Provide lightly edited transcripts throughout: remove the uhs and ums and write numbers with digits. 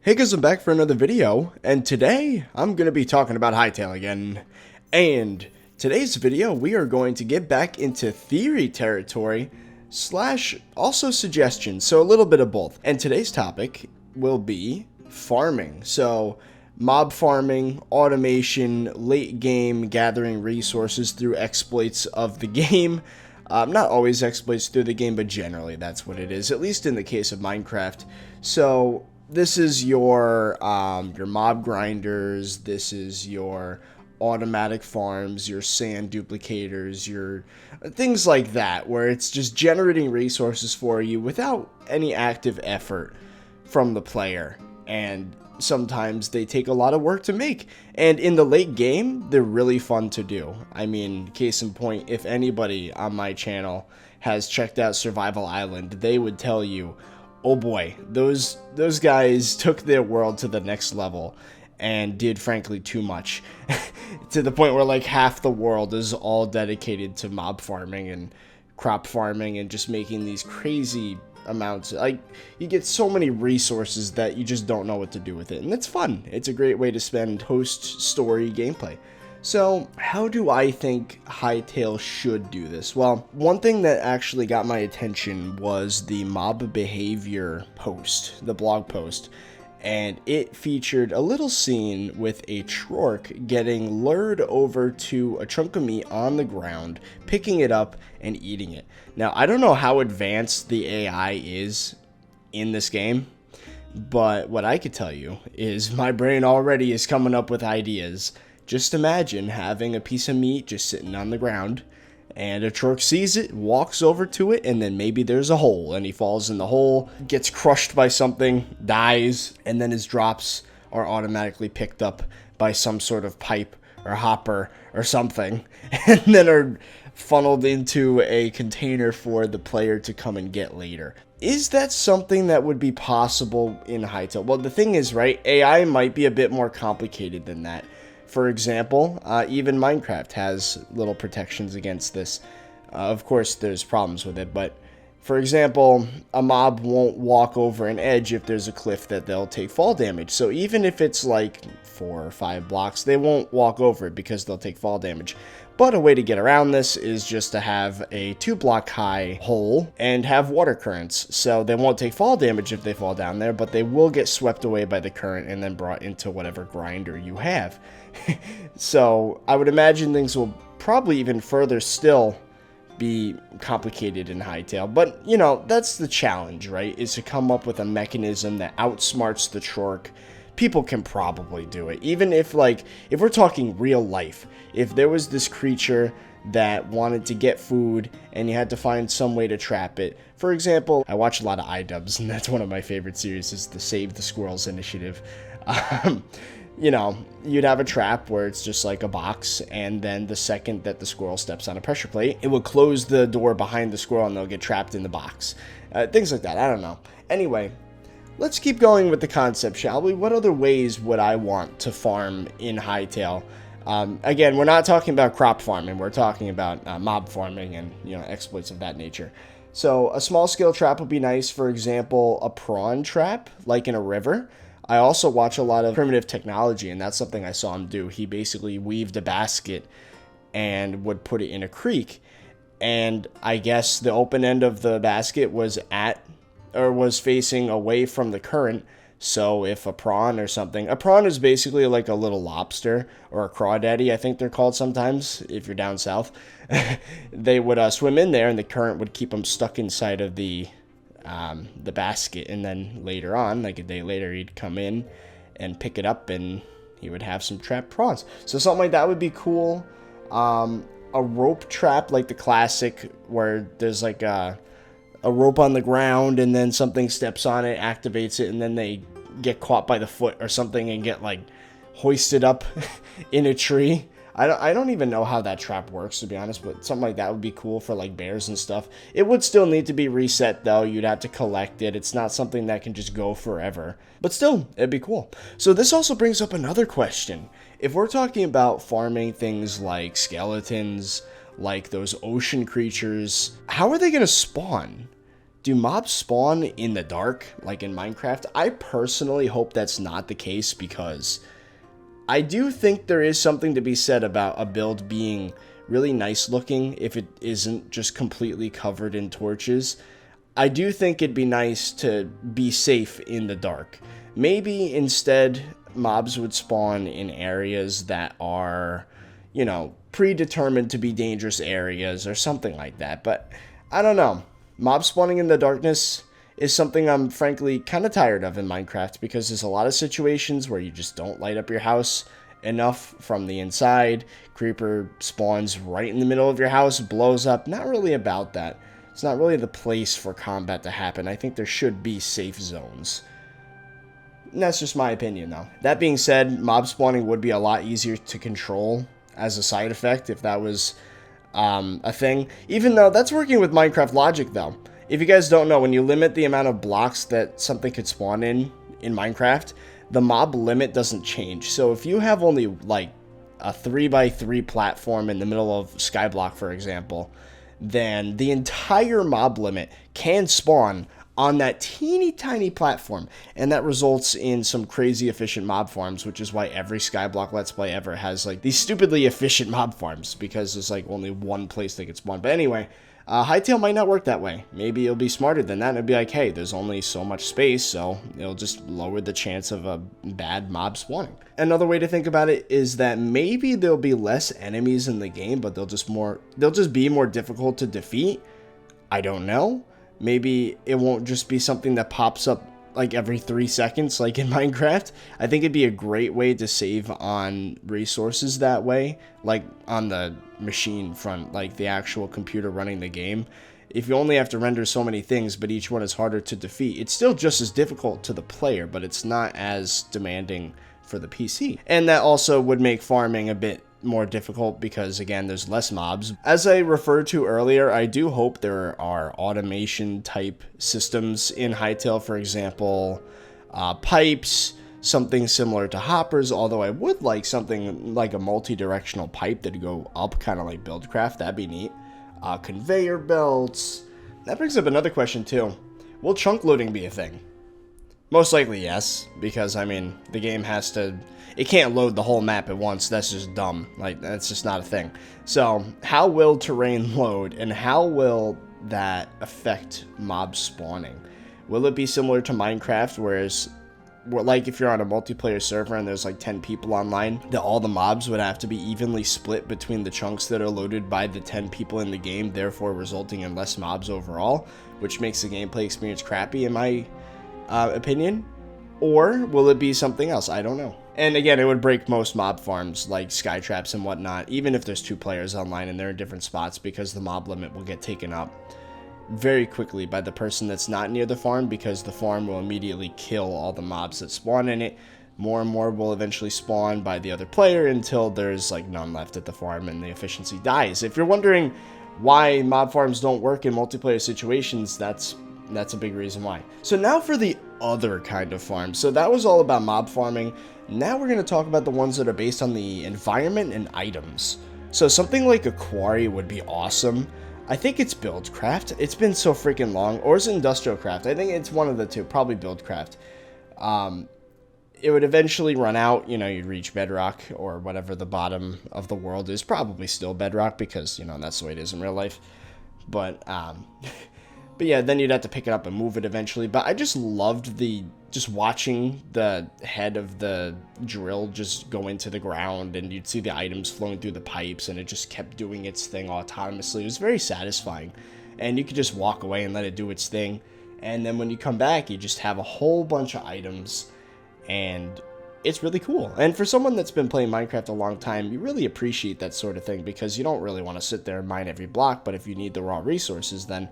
Hey guys, I'm back for another video, and today I'm going to be talking about Hytale again. And today's video, we are going to get back into theory territory, slash also suggestions, so a little bit of both. And today's topic will be farming. So mob farming, automation, late game, gathering resources through exploits of the game. Not always exploits through the game, but generally that's what it is, at least in the case of Minecraft. So this is your mob grinders, this is your automatic farms, your sand duplicators, your things like that, where it's just generating resources for you without any active effort from the player. And sometimes they take a lot of work to make. And in the late game, they're really fun to do. I mean, case in point, if anybody on my channel has checked out Survival Island, they would tell you, oh boy, those guys took their world to the next level and did frankly too much. To the point where like half the world is all dedicated to mob farming and crop farming and just making these crazy amounts. Like, you get so many resources that you just don't know what to do with it, and it's fun. It's a great way to spend post-story gameplay. So, how do I think Hytale should do this? Well, one thing that actually got my attention was the mob behavior post, the blog post, and it featured a little scene with a Trork getting lured over to a chunk of meat on the ground, picking it up and eating it. Now, I don't know how advanced the AI is in this game, but what I could tell you is my brain already is coming up with ideas. Just imagine having a piece of meat just sitting on the ground, and a Trork sees it, walks over to it, and then maybe there's a hole, and he falls in the hole, gets crushed by something, dies, and then his drops are automatically picked up by some sort of pipe or hopper or something, and then are funneled into a container for the player to come and get later. Is that something that would be possible in Hytale? Well, the thing is, right, AI might be a bit more complicated than that. For example, even Minecraft has little protections against this. Of course, there's problems with it, but for example, a mob won't walk over an edge if there's a cliff that they'll take fall damage. So even if it's like 4 or 5 blocks, they won't walk over it because they'll take fall damage. But a way to get around this is just to have a 2-block high hole and have water currents. So they won't take fall damage if they fall down there, but they will get swept away by the current and then brought into whatever grinder you have. So I would imagine things will probably even further still be complicated in Hytale. But, you know, that's the challenge, right? Is to come up with a mechanism that outsmarts the Trork. People can probably do it. Even if, like, if we're talking real life, if there was this creature that wanted to get food and you had to find some way to trap it. For example, I watch a lot of iDubbbz, and that's one of my favorite series, is the Save the Squirrels initiative. You know, you'd have a trap where it's just like a box, and then the second that the squirrel steps on a pressure plate, it will close the door behind the squirrel and they'll get trapped in the box. Things like that, I don't know. Anyway, let's keep going with the concept, shall we? What other ways would I want to farm in Hytale? Again, we're not talking about crop farming, we're talking about mob farming and, you know, exploits of that nature. So a small scale trap would be nice, for example, a prawn trap, like in a river. I also watch a lot of primitive technology, and that's something I saw him do. He basically weaved a basket and would put it in a creek, and I guess the open end of the basket was facing away from the current. So if a prawn or something, a prawn is basically like a little lobster or a crawdaddy, I think they're called sometimes if you're down south. They would swim in there, and the current would keep them stuck inside of the basket, and then later on, like a day later, he'd come in and pick it up and he would have some trapped prawns. So something like that would be cool. A rope trap, like the classic, where there's like a rope on the ground and then something steps on it, activates it, and then they get caught by the foot or something and get like hoisted up in a tree. I don't even know how that trap works, to be honest, but something like that would be cool for like bears and stuff. It would still need to be reset though. You'd have to collect it. It's not something that can just go forever, but still, it'd be cool. So this also brings up another question. If we're talking about farming things like skeletons, like those ocean creatures, how are they going to spawn? do mobs spawn in the dark, like in Minecraft? I personally hope that's not the case, because I do think there is something to be said about a build being really nice looking if it isn't just completely covered in torches. I do think it'd be nice to be safe in the dark. Maybe instead mobs would spawn in areas that are, you know, predetermined to be dangerous areas or something like that. But I don't know. Mob spawning in the darkness is something I'm frankly kind of tired of in Minecraft, because there's a lot of situations where you just don't light up your house enough from the inside. Creeper spawns right in the middle of your house, blows up. Not really about that. It's not really the place for combat to happen. I think there should be safe zones. And that's just my opinion, though. That being said, mob spawning would be a lot easier to control as a side effect if that was a thing. Even though that's working with Minecraft logic, though. If you guys don't know, when you limit the amount of blocks that something could spawn in Minecraft, the mob limit doesn't change. So if you have only like a 3x3 platform in the middle of Skyblock, for example, then the entire mob limit can spawn on that teeny tiny platform, and that results in some crazy efficient mob farms, which is why every Skyblock Let's Play ever has like these stupidly efficient mob farms, because there's like only one place they can spawn. But anyway, Hytale might not work that way. Maybe it'll be smarter than that, and it'll be like, hey, there's only so much space, so it'll just lower the chance of a bad mob spawning. Another way to think about it is that maybe there'll be less enemies in the game, but they'll just be more difficult to defeat. I don't know. Maybe it won't just be something that pops up like every 3 seconds like in Minecraft. I think it'd be a great way to save on resources that way, like on the machine front, like the actual computer running the game. If you only have to render so many things, but each one is harder to defeat, it's still just as difficult to the player, but it's not as demanding for the PC. And that also would make farming a bit more difficult because, again, there's less mobs. As I referred to earlier, I do hope there are automation type systems in Hytale, for example, pipes, something similar to hoppers, although I would like something like a multi-directional pipe that'd go up, kind of like Buildcraft. That'd be neat. Conveyor belts. That brings up another question too. Will chunk loading be a thing? Most likely yes, because I mean the game has to, it can't load the whole map at once. That's just dumb. Like, that's just not a thing. So how will terrain load, and how will that affect mob spawning? Will it be similar to Minecraft, whereas like if you're on a multiplayer server and there's like 10 people online, that all the mobs would have to be evenly split between the chunks that are loaded by the 10 people in the game, therefore resulting in less mobs overall, which makes the gameplay experience crappy in my opinion? Or will it be something else? I don't know. And again, it would break most mob farms like sky traps and whatnot, even if there's 2 players online and they're in different spots, because the mob limit will get taken up very quickly by the person that's not near the farm, because the farm will immediately kill all the mobs that spawn in it. More and more will eventually spawn by the other player until there's like none left at the farm and the efficiency dies. If you're wondering why mob farms don't work in multiplayer situations, that's a big reason why. So now for the other kind of farm. So that was all about mob farming. Now we're going to talk about the ones that are based on the environment and items. So something like a quarry would be awesome. I think it's Buildcraft. It's been so freaking long. Or is it Industrial Craft? I think it's one of the two. Probably Buildcraft. It would eventually run out. You know, you'd reach Bedrock or whatever the bottom of the world is. Probably still Bedrock because, you know, that's the way it is in real life. But yeah, then you'd have to pick it up and move it eventually. But I just loved just watching the head of the drill just go into the ground, and you'd see the items flowing through the pipes, and it just kept doing its thing autonomously. It was very satisfying, and you could just walk away and let it do its thing. And then when you come back, you just have a whole bunch of items, and it's really cool. And for someone that's been playing Minecraft a long time, you really appreciate that sort of thing, because you don't really want to sit there and mine every block, but if you need the raw resources, then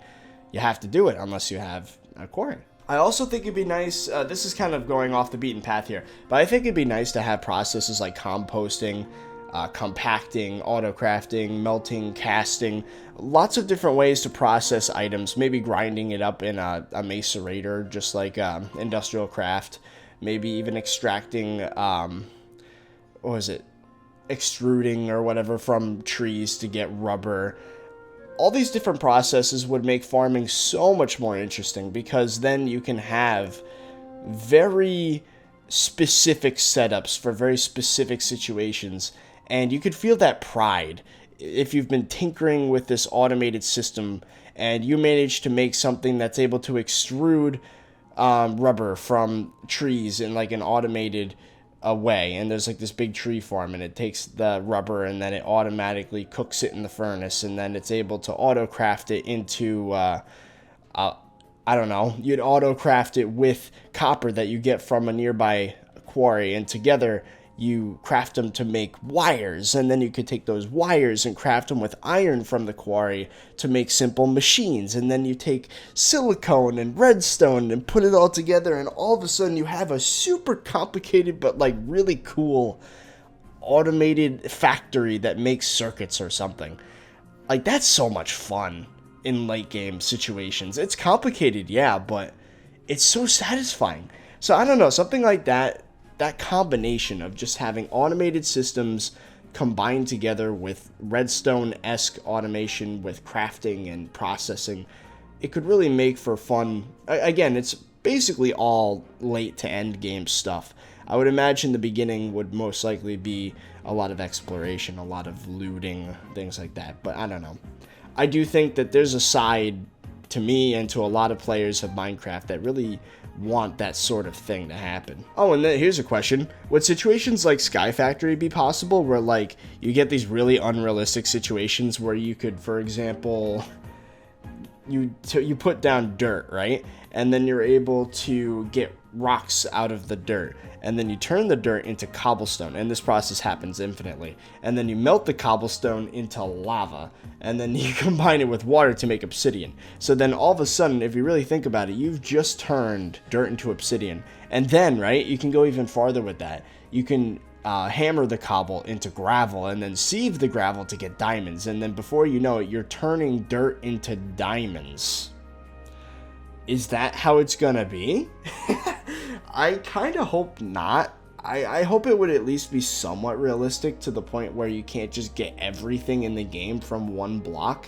you have to do it unless you have a quarry. I also think it'd be nice, this is kind of going off the beaten path here, but I think it'd be nice to have processes like composting, compacting, auto-crafting, melting, casting, lots of different ways to process items, maybe grinding it up in a macerator, just like Industrial Craft, maybe even extracting, extruding or whatever from trees to get rubber. all these different processes would make farming so much more interesting, because then you can have very specific setups for very specific situations, and you could feel that pride if you've been tinkering with this automated system and you manage to make something that's able to extrude rubber from trees in like an automated way. And there's like this big tree farm, and it takes the rubber and then it automatically cooks it in the furnace, and then it's able to auto craft it into I don't know, you'd auto craft it with copper that you get from a nearby quarry, and together you craft them to make wires, and then you could take those wires and craft them with iron from the quarry to make simple machines, and then you take silicone and redstone and put it all together, and all of a sudden you have a super complicated but like really cool automated factory that makes circuits or something. Like, that's so much fun in late game situations. It's complicated, yeah, but it's so satisfying. So I don't know, something like that combination of just having automated systems combined together with redstone-esque automation with crafting and processing, it could really make for fun. Again, it's basically all late to end game stuff. I would imagine the beginning would most likely be a lot of exploration, a lot of looting, things like that, but I don't know. I do think that there's a side to me and to a lot of players of Minecraft that really want that sort of thing to happen. Oh, and then here's a question. Would situations like Sky Factory be possible, where like you get these really unrealistic situations where you could, for example, you put down dirt, right? And then you're able to get rocks out of the dirt, and then you turn the dirt into cobblestone, and this process happens infinitely. And then you melt the cobblestone into lava, and then you combine it with water to make obsidian. So then all of a sudden, if you really think about it, you've just turned dirt into obsidian. And then, right, you can go even farther with that. You can hammer the cobble into gravel, and then sieve the gravel to get diamonds, and then before you know it, you're turning dirt into diamonds. Is that how it's gonna be? I kind of hope not. I hope it would at least be somewhat realistic, to the point where you can't just get everything in the game from one block,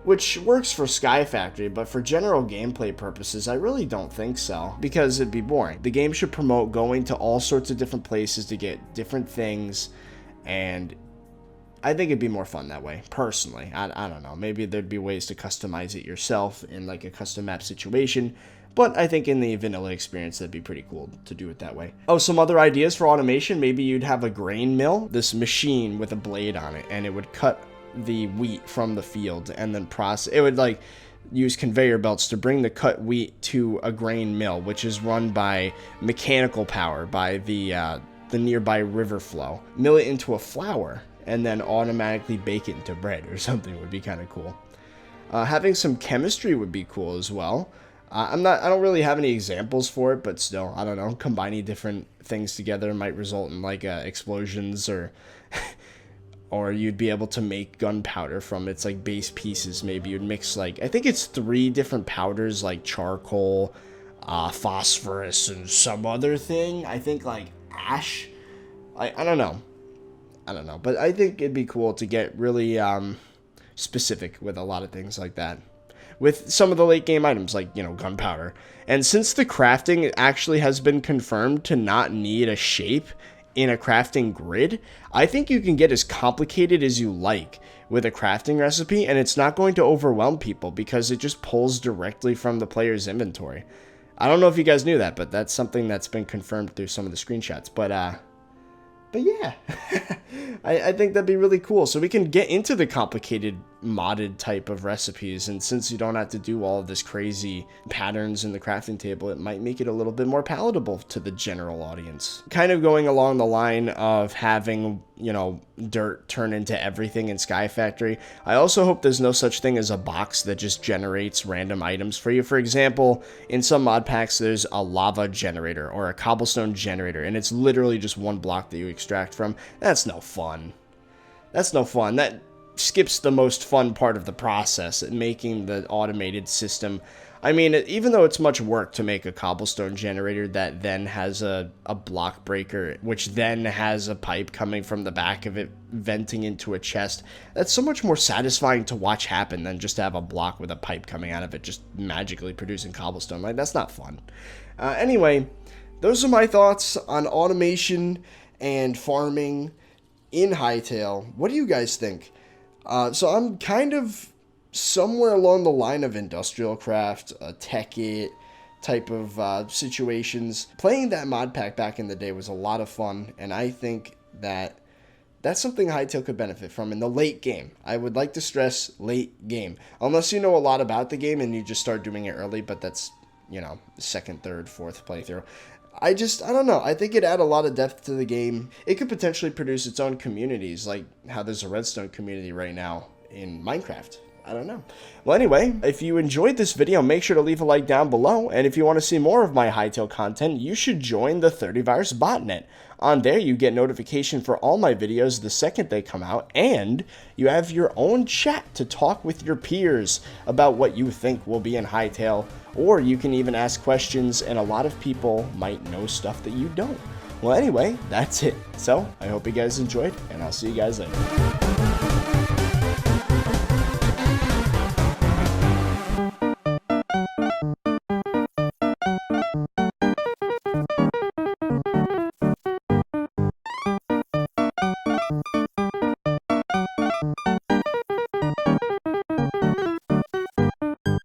which works for Sky Factory, but for general gameplay purposes, I really don't think so, because it'd be boring. The game should promote going to all sorts of different places to get different things, and I think it'd be more fun that way, personally. I don't know, maybe there'd be ways to customize it yourself in like a custom map situation, but I think in the vanilla experience, that'd be pretty cool to do it that way. Oh, some other ideas for automation. Maybe you'd have a grain mill, this machine with a blade on it, and it would cut the wheat from the field and then process. It would like use conveyor belts to bring the cut wheat to a grain mill, which is run by mechanical power by the nearby river flow. Mill it into a flour and then automatically bake it into bread or something would be kind of cool. Having some chemistry would be cool as well. I don't really have any examples for it, but still, I don't know, combining different things together might result in like explosions, or or you'd be able to make gunpowder from its like base pieces. Maybe you'd mix like, I think it's 3 different powders, like charcoal, phosphorus, and some other thing. I think like ash. I don't know, but I think it'd be cool to get really specific with a lot of things like that, with some of the late game items like, you know, gunpowder. And since the crafting actually has been confirmed to not need a shape in a crafting grid, I think you can get as complicated as you like with a crafting recipe, and it's not going to overwhelm people because it just pulls directly from the player's inventory. I don't know if you guys knew that, but that's something that's been confirmed through some of the screenshots. But yeah, I think that'd be really cool. So we can get into the complicated modded type of recipes, and since you don't have to do all of this crazy patterns in the crafting table, it might make it a little bit more palatable to the general audience. Kind of going along the line of having, you know, dirt turn into everything in Sky Factory, I also hope there's no such thing as a box that just generates random items for you. For example, in some mod packs, there's a lava generator or a cobblestone generator, and it's literally just one block that you extract from. That's no fun. That's no fun. That skips the most fun part of the process, making the automated system I mean, even though it's much work to make a cobblestone generator that then has a block breaker, which then has a pipe coming from the back of it, venting into a chest, that's so much more satisfying to watch happen than just to have a block with a pipe coming out of it just magically producing cobblestone. Like, that's not fun. Anyway, those are my thoughts on automation and farming in Hytale. What do you guys think? So I'm kind of somewhere along the line of industrial craft, tech it type of situations. Playing that mod pack back in the day was a lot of fun, and I think that that's something Hytale could benefit from in the late game. I would like to stress late game. Unless you know a lot about the game and you just start doing it early, but that's, you know, second, third, fourth playthrough. I don't know. I think it'd add a lot of depth to the game. It could potentially produce its own communities, like how there's a redstone community right now in Minecraft. I don't know. Well, anyway, if you enjoyed this video, make sure to leave a like down below. And if you want to see more of my Hytale content, you should join the 30Virus botnet. On there, you get notification for all my videos the second they come out, and you have your own chat to talk with your peers about what you think will be in Hytale, or you can even ask questions, and a lot of people might know stuff that you don't. Well, anyway, that's it. So, I hope you guys enjoyed, and I'll see you guys later.